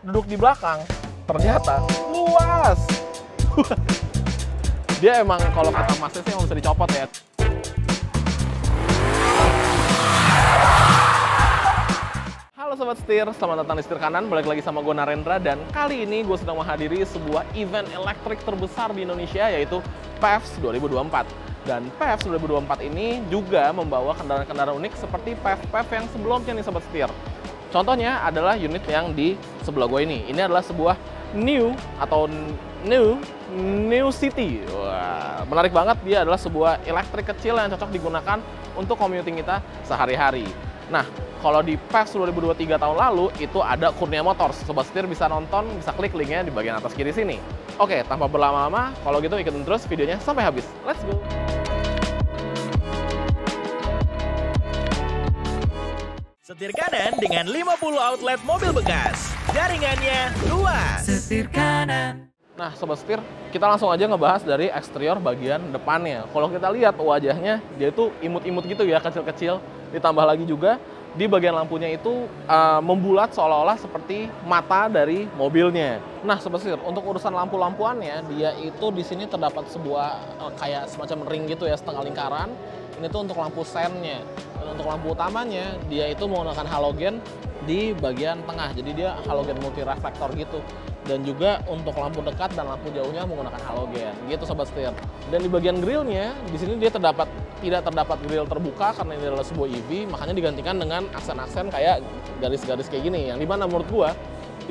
duduk di belakang, ternyata luas. Dia emang kalau kata masnya sih emang bisa dicopot ya. Halo Sobat Setir, selamat datang di Setir Kanan. Balik lagi sama gue Narendra, dan kali ini gue sedang menghadiri sebuah event elektrik terbesar di Indonesia, yaitu PAVS 2024. Dan PAVS 2024 ini juga membawa kendaraan-kendaraan unik seperti PAV-PAV yang sebelumnya nih Sobat Setir. Contohnya adalah unit yang di sebelah gue ini. Ini adalah sebuah New City. Wah, menarik banget. Dia adalah sebuah elektrik kecil yang cocok digunakan untuk commuting kita sehari-hari. Nah, kalau di PAVS 2023 tahun lalu, itu ada Kurnia Motors. Sobat Setir bisa nonton, bisa klik linknya di bagian atas kiri sini. Oke, tanpa berlama-lama, kalau gitu ikutin terus videonya sampai habis. Let's go! Setir Kanan dengan 50 outlet mobil bekas. Jaringannya luas. Setir Kanan. Nah, Sobat Setir, kita langsung aja ngebahas dari eksterior bagian depannya. Kalau kita lihat wajahnya, dia itu imut-imut gitu ya, kecil-kecil. Ditambah lagi juga, di bagian lampunya itu membulat seolah-olah seperti mata dari mobilnya. Nah, Sobat Setir, untuk urusan lampu-lampuannya, dia itu di sini terdapat sebuah kayak semacam ring gitu ya, setengah lingkaran. Ini tuh untuk lampu sennya. Dan untuk lampu utamanya, dia itu menggunakan halogen di bagian tengah. Jadi dia halogen multi reflektor gitu. Dan juga untuk lampu dekat dan lampu jauhnya menggunakan halogen. Gitu Sobat Setir. Dan di bagian grillnya, di sini dia tidak terdapat grill terbuka karena ini adalah sebuah EV, makanya digantikan dengan aksen-aksen kayak garis-garis kayak gini. Yang dimana menurut gua,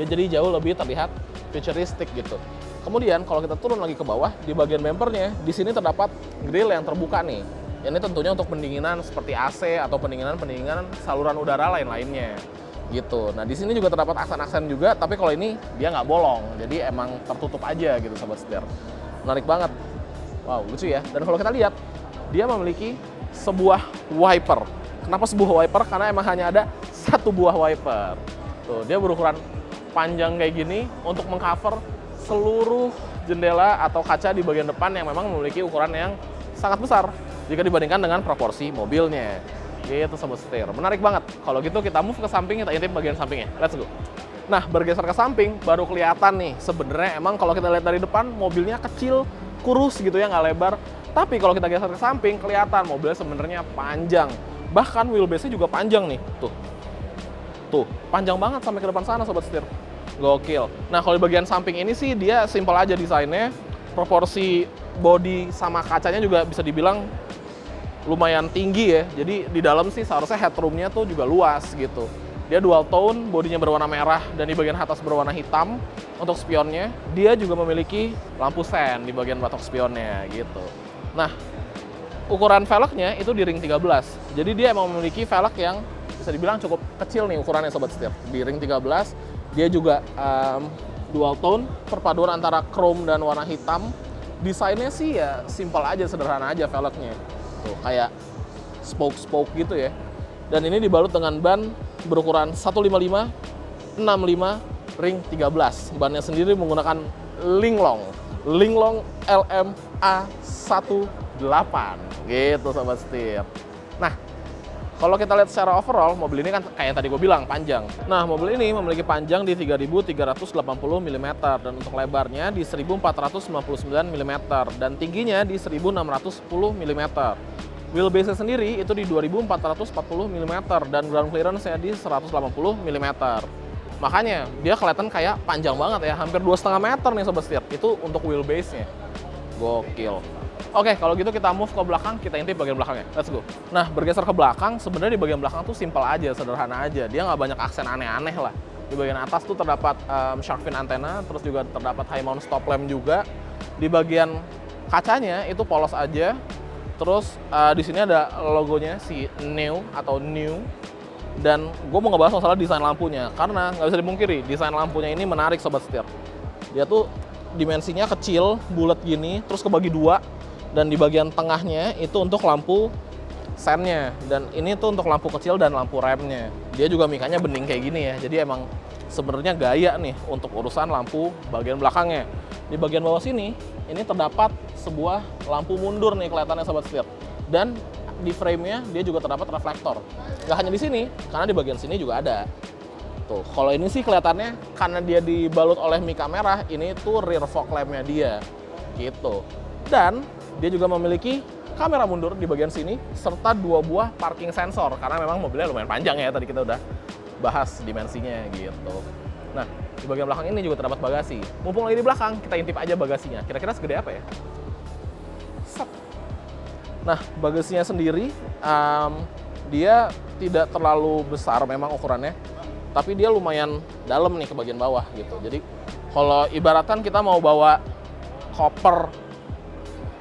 dia jadi jauh lebih terlihat futuristik gitu. Kemudian kalau kita turun lagi ke bawah, di bagian bumpernya, di sini terdapat grill yang terbuka nih. Ini tentunya untuk pendinginan seperti AC atau pendinginan saluran udara lain-lainnya gitu. Nah, di sini juga terdapat aksen-aksen juga, tapi kalau ini dia nggak bolong, jadi emang tertutup aja gitu Sobat Setir. Menarik banget. Wow, lucu ya. Dan kalau kita lihat, dia memiliki sebuah wiper. Kenapa sebuah wiper? Karena emang hanya ada satu buah wiper. Tuh, dia berukuran panjang kayak gini untuk mengcover seluruh jendela atau kaca di bagian depan yang memang memiliki ukuran yang sangat besar jika dibandingkan dengan proporsi mobilnya. Gitu Sobat Setir. Menarik banget. Kalau gitu kita move ke samping, kita intip bagian sampingnya. Let's go. Nah, bergeser ke samping baru kelihatan nih. Sebenarnya emang kalau kita lihat dari depan mobilnya kecil, kurus gitu ya, nggak lebar. Tapi kalau kita geser ke samping kelihatan mobilnya sebenarnya panjang. Bahkan wheelbase-nya juga panjang nih. Tuh, panjang banget sampai ke depan sana Sobat Setir. Gokil. Nah, kalau di bagian samping ini sih dia simple aja desainnya. Proporsi body sama kacanya juga bisa dibilang lumayan tinggi ya. Jadi di dalam sih seharusnya headroom-nya tuh juga luas gitu. Dia dual tone, bodinya berwarna merah dan di bagian atas berwarna hitam untuk spionnya. Dia juga memiliki lampu sen di bagian batok spionnya gitu. Nah, ukuran velgnya itu di ring 13. Jadi dia emang memiliki velg yang bisa dibilang cukup kecil nih ukurannya Sobat Setir. Di ring 13 dia juga dual tone, perpaduan antara chrome dan warna hitam. Desainnya sih ya simple aja, sederhana aja velgnya. Tuh, kayak spoke gitu ya. Dan ini dibalut dengan ban berukuran 155 65 ring 13. Bannya sendiri menggunakan Linglong LMA 18 gitu Sobat Setir. Nah, kalau kita lihat secara overall, mobil ini kan kayak tadi gue bilang panjang. Nah, mobil ini memiliki panjang di 3380 mm dan untuk lebarnya di 1499 mm dan tingginya di 1610 mm. Wheelbase sendiri itu di 2440 mm dan ground clearance-nya di 180 mm. Makanya dia kelihatan kayak panjang banget ya, hampir 2,5 meter nih Sobat Setir. Itu untuk wheelbase-nya. Gokil. Oke, kalau gitu kita move ke belakang, kita intip bagian belakangnya. Let's go. Nah, bergeser ke belakang, sebenarnya di bagian belakang tuh simple aja, sederhana aja. Dia nggak banyak aksen aneh-aneh lah. Di bagian atas tuh terdapat shark fin antena, terus juga terdapat high mount stop lamp juga. Di bagian kacanya itu polos aja. Terus di sini ada logonya si New atau New. Dan gue mau ngebahas masalah desain lampunya, karena nggak bisa dipungkiri, desain lampunya ini menarik Sobat Setir. Dia tuh dimensinya kecil, bulat gini, terus kebagi dua. Dan di bagian tengahnya itu untuk lampu sennya, dan ini tuh untuk lampu kecil dan lampu remnya. Dia juga mikanya bening kayak gini ya, jadi emang sebenarnya gaya nih untuk urusan lampu bagian belakangnya. Di bagian bawah sini, ini terdapat sebuah lampu mundur nih kelihatannya Sobat Setir. Dan di frame-nya dia juga terdapat reflektor. Gak hanya di sini, karena di bagian sini juga ada. gitu. Kalau ini sih kelihatannya karena dia dibalut oleh mika merah, ini tuh rear fog lamp-nya dia gitu. Dan dia juga memiliki kamera mundur di bagian sini serta 2 buah parking sensor karena memang mobilnya lumayan panjang ya, tadi kita udah bahas dimensinya gitu. Nah, di bagian belakang ini juga terdapat bagasi. Mumpung lagi di belakang, kita intip aja bagasinya. Kira-kira segede apa ya? Set. Nah, bagasinya sendiri dia tidak terlalu besar memang ukurannya, tapi dia lumayan dalam nih ke bagian bawah gitu. Jadi kalau ibaratkan kita mau bawa koper,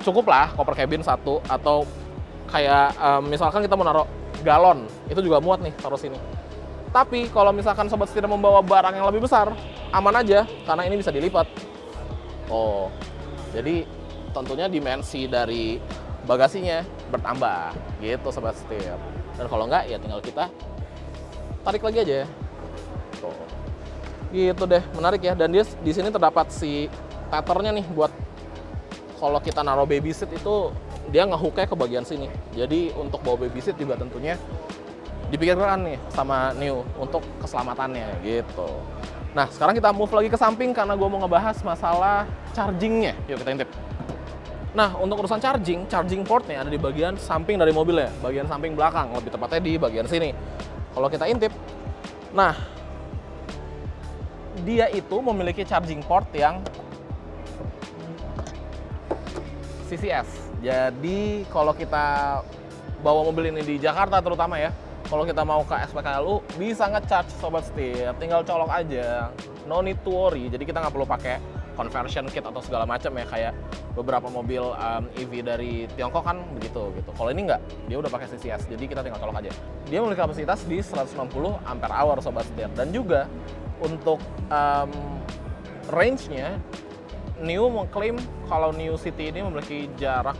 cukup lah koper cabin satu, atau kayak misalkan kita mau naruh galon, itu juga muat nih taruh sini. Tapi kalau misalkan sobat setir membawa barang yang lebih besar, aman aja karena ini bisa dilipat. Oh, jadi tentunya dimensi dari bagasinya bertambah gitu sobat setir. Dan kalau enggak ya tinggal kita tarik lagi aja. Tuh. Gitu deh, menarik ya. Dan dia di sini terdapat si tethernya nih buat kalau kita naruh baby seat itu dia ngehooknya ke bagian sini. Jadi untuk bawa baby seat juga tentunya dipikirkan nih sama New untuk keselamatannya gitu. Nah, sekarang kita move lagi ke samping karena gue mau ngebahas masalah chargingnya. Yuk kita intip. Nah, untuk urusan charging portnya ada di bagian samping dari mobilnya, bagian samping belakang, lebih tepatnya di bagian sini. Kalau kita intip, nah, dia itu memiliki charging port yang CCS. Jadi, kalau kita bawa mobil ini di Jakarta terutama ya, kalau kita mau ke SPKLU, bisa nge-charge sobat setir, tinggal colok aja, no need to worry. Jadi kita nggak perlu pakai conversion kit atau segala macam ya, kayak beberapa mobil EV dari Tiongkok kan begitu gitu. Kalau ini nggak, dia udah pakai CCS, jadi kita tinggal colok aja. Dia memiliki kapasitas di 160 ampere hour sobat setir. Dan juga untuk range-nya, New mengklaim kalau New City ini memiliki jarak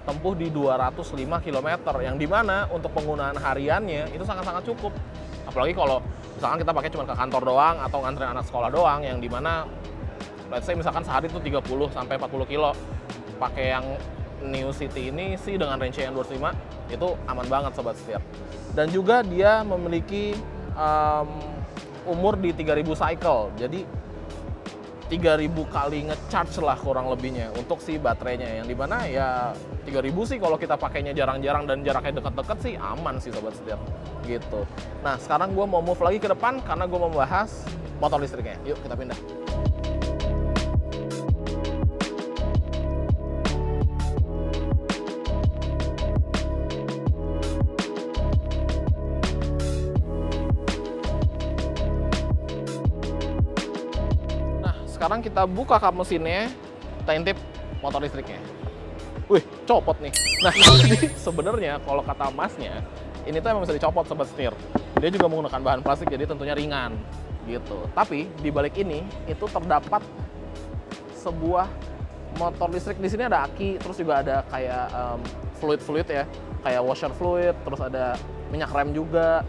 tempuh di 205 km, yang dimana untuk penggunaan hariannya itu sangat-sangat cukup. Apalagi kalau misalkan kita pakai cuma ke kantor doang atau nganterin anak sekolah doang, yang dimana let's say misalkan sehari itu 30 sampai 40 kilo. Pakai yang New City ini sih dengan range yang 205 itu aman banget sobat setir. Dan juga dia memiliki umur di 3000 cycle. Jadi 3000 kali nge-charge lah kurang lebihnya untuk si baterainya, yang dimana ya 3000 sih kalau kita pakainya jarang-jarang dan jaraknya deket-deket sih aman sih sobat setir gitu. Nah, sekarang gue mau move lagi ke depan karena gue mau membahas motor listriknya. Yuk kita pindah. Sekarang kita buka kap mesinnya, kita intip motor listriknya. Wih, copot nih. Nah, jadi sebenarnya kalau kata masnya, ini tuh emang bisa dicopot sobat setir. Dia juga menggunakan bahan plastik, jadi tentunya ringan gitu. Tapi di balik ini itu terdapat sebuah motor listrik. Di sini ada aki, terus juga ada kayak fluid ya, kayak washer fluid, terus ada minyak rem juga.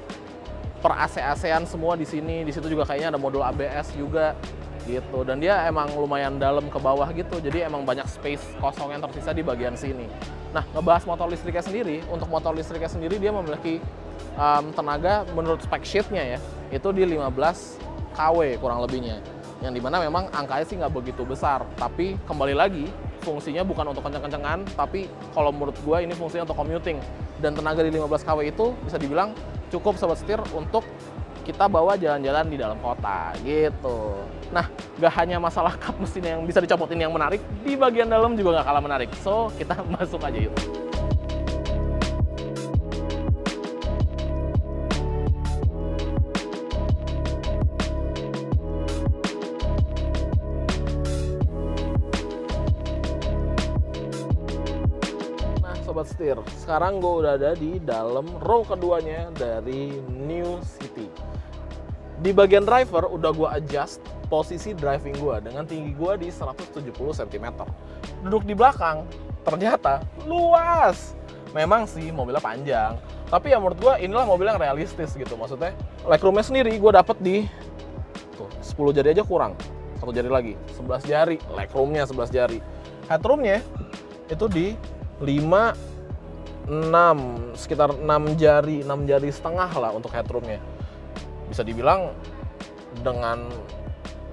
Per AC-AC-an semua di sini. Di situ juga kayaknya ada modul ABS juga. Gitu, dan dia emang lumayan dalam ke bawah gitu, jadi emang banyak space kosong yang tersisa di bagian sini. Nah, ngebahas motor listriknya sendiri, untuk motor listriknya sendiri dia memiliki tenaga menurut spec sheet-nya ya, itu di 15 kW kurang lebihnya, yang dimana memang angkanya sih nggak begitu besar, tapi kembali lagi fungsinya bukan untuk kenceng-kencengan, tapi kalau menurut gua ini fungsinya untuk commuting, dan tenaga di 15 kW itu bisa dibilang cukup sobat setir untuk kita bawa jalan-jalan di dalam kota gitu. Nah, gak hanya masalah kap mesin yang bisa dicopotin yang menarik, di bagian dalam juga gak kalah menarik. So, kita masuk aja yuk. Nah, sobat setir, sekarang gue udah ada di dalam row keduanya dari New City. Di bagian driver udah gue adjust posisi driving gue dengan tinggi gue di 170 cm. Duduk di belakang ternyata luas. Memang sih mobilnya panjang, tapi ya menurut gue inilah mobil yang realistis gitu. Maksudnya legroomnya sendiri gue dapet di tuh, 10 jari aja kurang, 1 jari lagi, 11 jari legroomnya, 11 jari. Headroomnya itu di 5, 6, sekitar 6 jari setengah lah untuk headroomnya. Bisa dibilang dengan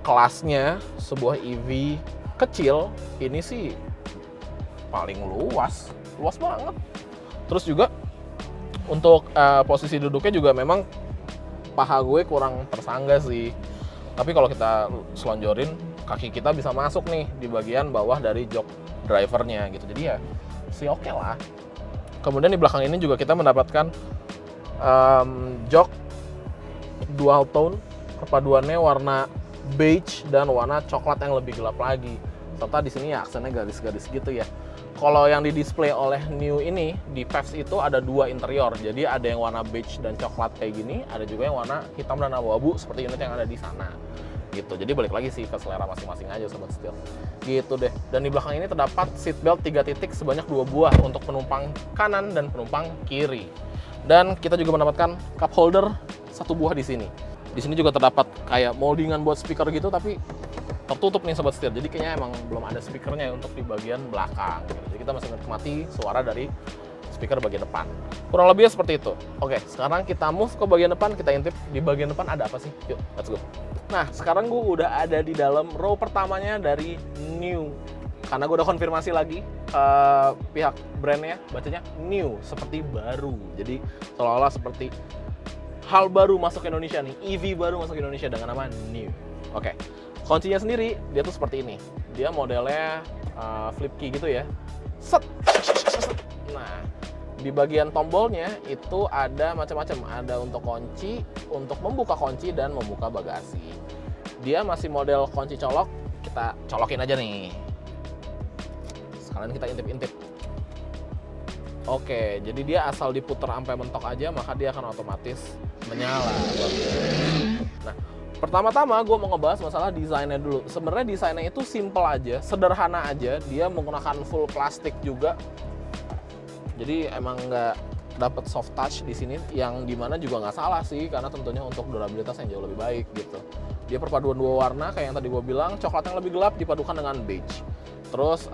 kelasnya sebuah EV kecil, ini sih paling luas banget. Terus juga untuk posisi duduknya juga memang paha gue kurang tersangga sih. Tapi kalau kita selonjorin, kaki kita bisa masuk nih di bagian bawah dari jok drivernya gitu. Jadi ya sih oke lah. Kemudian di belakang ini juga kita mendapatkan jok dual tone, perpaduannya warna beige dan warna coklat yang lebih gelap lagi. Serta di sini ya aksennya garis-garis gitu ya. Kalau yang di display oleh New ini di PHEVs itu ada dua interior. Jadi ada yang warna beige dan coklat kayak gini, ada juga yang warna hitam dan abu-abu seperti unit yang ada di sana. Gitu. Jadi balik lagi sih ke selera masing-masing aja sobat setir. Gitu deh. Dan di belakang ini terdapat seat belt 3 titik sebanyak 2 buah untuk penumpang kanan dan penumpang kiri. Dan kita juga mendapatkan cup holder 1 buah di sini. Di sini juga terdapat kayak moldingan buat speaker gitu tapi tertutup nih sobat setir. Jadi kayaknya emang belum ada speakernya untuk di bagian belakang. Jadi kita masih menikmati suara dari speaker bagian depan. Kurang lebihnya seperti itu. Oke, sekarang kita move ke bagian depan, kita intip di bagian depan ada apa sih? Yuk, let's go. Nah, sekarang gue udah ada di dalam row pertamanya dari New. Karena gue udah konfirmasi lagi pihak brandnya bacanya New, seperti baru. Jadi seolah-olah seperti hal baru masuk ke Indonesia nih, EV baru masuk ke Indonesia dengan nama New. Oke, kuncinya sendiri dia tuh seperti ini. Dia modelnya flip key gitu ya. Set. Nah, di bagian tombolnya itu ada macam-macam. Ada untuk kunci, untuk membuka kunci dan membuka bagasi. Dia masih model kunci colok. Kita colokin aja nih. Sekalian kita intip-intip. Oke, jadi dia asal diputer sampai mentok aja, maka dia akan otomatis menyala. Nah, pertama-tama gue mau ngebahas masalah desainnya dulu. Sebenarnya desainnya itu simple aja, sederhana aja. Dia menggunakan full plastik juga. Jadi emang nggak dapat soft touch di sini, yang dimana juga nggak salah sih, karena tentunya untuk durabilitas yang jauh lebih baik gitu. Dia perpaduan 2 warna kayak yang tadi gue bilang, coklat yang lebih gelap dipadukan dengan beige. Terus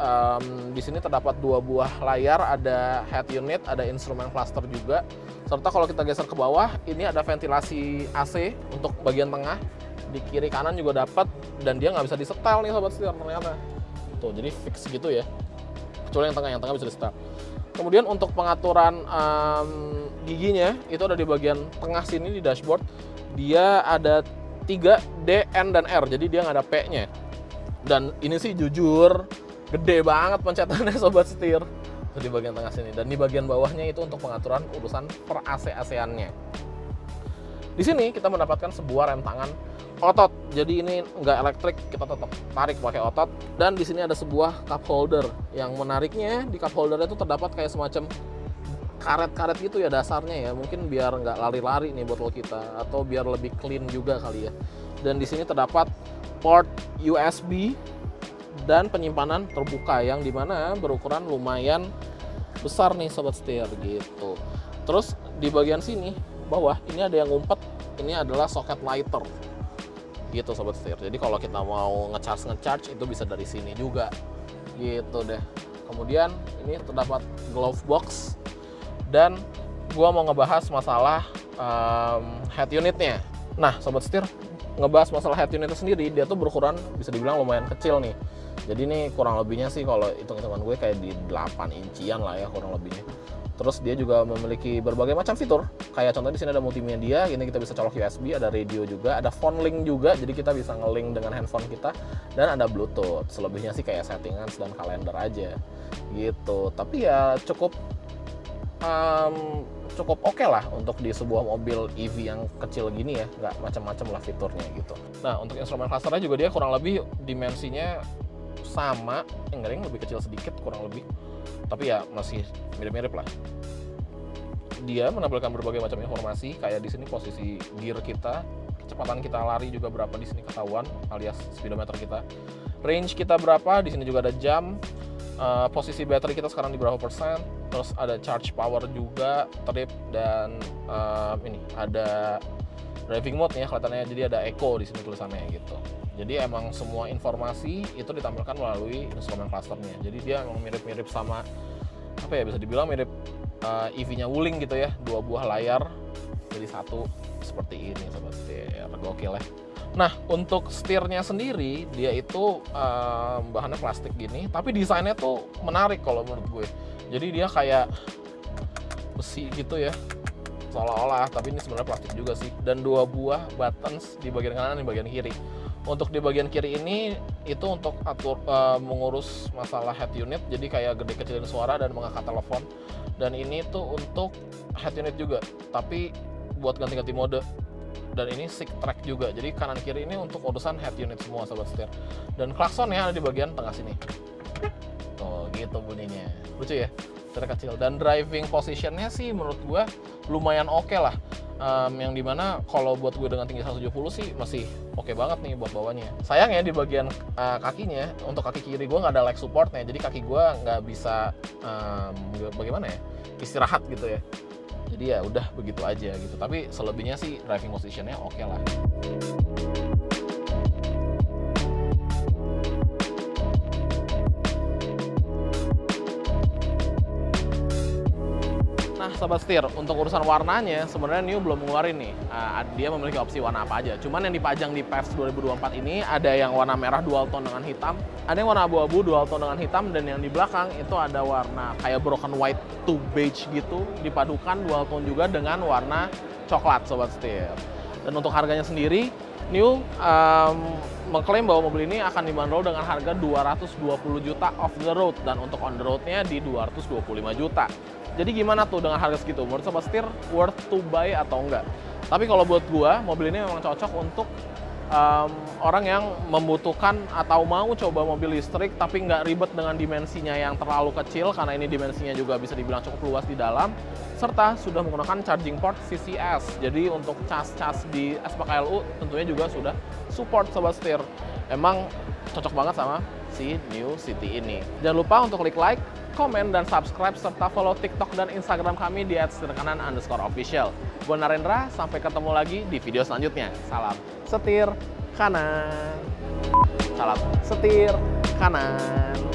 di sini terdapat 2 buah layar, ada head unit, ada instrumen cluster juga. Serta kalau kita geser ke bawah, ini ada ventilasi AC untuk bagian tengah. Di kiri kanan juga dapat, dan dia nggak bisa disetel nih sobat setir ternyata. Tuh, jadi fix gitu ya. Kecuali yang tengah bisa disetel. Kemudian untuk pengaturan giginya itu ada di bagian tengah sini di dashboard. Dia ada 3 D, N, dan R. Jadi dia nggak ada P-nya. Dan ini sih jujur gede banget pencetannya sobat setir. Itu di bagian tengah sini. Dan di bagian bawahnya itu untuk pengaturan urusan per AC-AC-annya. Di sini kita mendapatkan sebuah rem tangan otot. Jadi ini nggak elektrik, kita tetap tarik pakai otot. Dan di sini ada sebuah cup holder. Yang menariknya di cup holder itu terdapat kayak semacam karet-karet gitu ya dasarnya ya. Mungkin biar nggak lari-lari nih botol kita, atau biar lebih clean juga kali ya. Dan di sini terdapat port USB dan penyimpanan terbuka yang dimana berukuran lumayan besar nih sobat setir gitu. Terus di bagian sini bawah ini ada yang ngumpet. Ini adalah soket lighter. Gitu sobat setir. Jadi kalau kita mau ngecharge itu bisa dari sini juga. Gitu deh. Kemudian ini terdapat glove box, dan gua mau ngebahas masalah head unitnya. Nah sobat setir, ngebahas masalah head unitnya sendiri, dia tuh berukuran bisa dibilang lumayan kecil nih. Jadi ini kurang lebihnya sih kalau hitung-hitungan gue kayak di 8 incian lah ya kurang lebihnya. Terus dia juga memiliki berbagai macam fitur. Kayak contohnya di sini ada multimedia, ini kita bisa colok USB, ada radio juga, ada phone link juga, jadi kita bisa nge-link dengan handphone kita, dan ada Bluetooth. Selebihnya sih kayak settingan dan kalender aja gitu. Tapi ya cukup oke lah untuk di sebuah mobil EV yang kecil gini ya, nggak macam-macam lah fiturnya gitu. Nah untuk instrumen clusternya juga dia kurang lebih dimensinya sama, yang lebih kecil sedikit kurang lebih, tapi ya masih mirip-mirip lah. Dia menampilkan berbagai macam informasi, kayak di sini posisi gear kita, kecepatan kita lari juga berapa di sini ketahuan, alias speedometer kita, range kita berapa, di sini juga ada jam, posisi baterai kita sekarang di berapa persen, terus ada charge power juga, trip, dan ini ada driving mode ya kelihatannya, jadi ada eco di sini tulisannya gitu. Jadi emang semua informasi itu ditampilkan melalui instrumen clusternya. Jadi dia emang mirip-mirip sama apa ya, bisa dibilang mirip EV-nya Wuling gitu ya, 2 buah layar jadi 1 seperti ini sobat setir. Gokil ya. Nah, untuk setirnya sendiri, dia itu bahannya plastik gini, tapi desainnya tuh menarik kalau menurut gue. Jadi dia kayak besi gitu ya, seolah-olah, tapi ini sebenarnya plastik juga sih. Dan 2 buah buttons di bagian kanan dan di bagian kiri. Untuk di bagian kiri ini itu untuk mengurus masalah head unit, jadi kayak gede kecilin suara dan mengangkat telepon. Dan ini tuh untuk head unit juga, tapi buat ganti-ganti mode. Dan ini stick track juga, jadi kanan kiri ini untuk urusan head unit semua sobat setir. Dan klaksonnya ada di bagian tengah sini. Tuh gitu bunyinya, lucu ya, setir kecil. Dan driving positionnya sih menurut gua lumayan oke lah. Yang dimana kalau buat gue dengan tinggi 170 sih masih oke banget nih buat bawanya. Sayangnya di bagian kakinya, untuk kaki kiri gue nggak ada leg supportnya, jadi kaki gue nggak bisa bagaimana ya, istirahat gitu ya. Jadi ya udah begitu aja gitu. Tapi selebihnya sih driving positionnya oke lah. Nah, sobat setir, untuk urusan warnanya sebenarnya New belum ngeluarin nih. Dia memiliki opsi warna apa aja. Cuman yang dipajang di Pairs 2024 ini ada yang warna merah dual tone dengan hitam, ada yang warna abu-abu dual tone dengan hitam, dan yang di belakang itu ada warna kayak broken white to beige gitu, dipadukan dual tone juga dengan warna coklat sobat setir. Dan untuk harganya sendiri, New mengklaim bahwa mobil ini akan dibanderol dengan harga 220 juta off the road, dan untuk on the road-nya di 225 juta. Jadi gimana tuh dengan harga segitu? Menurut sobat setir, worth to buy atau enggak? Tapi kalau buat gua, mobil ini memang cocok untuk orang yang membutuhkan atau mau coba mobil listrik tapi nggak ribet dengan dimensinya yang terlalu kecil, karena ini dimensinya juga bisa dibilang cukup luas di dalam, serta sudah menggunakan charging port CCS. Jadi untuk cas-cas di SPKLU tentunya juga sudah support sobat setir. Emang cocok banget sama si New City ini. Jangan lupa untuk klik like, komen, dan subscribe, serta follow TikTok dan Instagram kami di @setirkanan_official. Gue Narendra, sampai ketemu lagi di video selanjutnya. Salam setir kanan. Salam setir kanan.